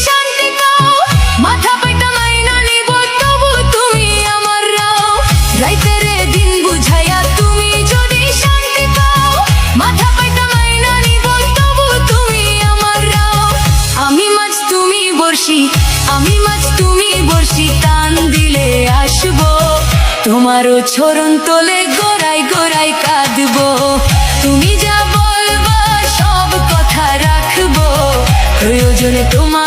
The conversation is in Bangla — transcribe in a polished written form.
শান্তি পাও, মাথা পেটা মাইনা নিব তবু তুমি আমার রাও। রাইতেরে দিন বুঝাইয়া তুমি যদি শান্তি পাও, মাথা পেটা মাইনা নিব তবু তুমি আমার রাও। আমি মাছ তুমি বর্ষি, আমি মাছ তুমি বর্ষি, টান দিলে আসবো তোমারও চরণ তলে গোড়ায় গোড়ায় কাঁদবো। তুমি যা বলবা সব কথা রাখবো, প্রয়োজনে তোমার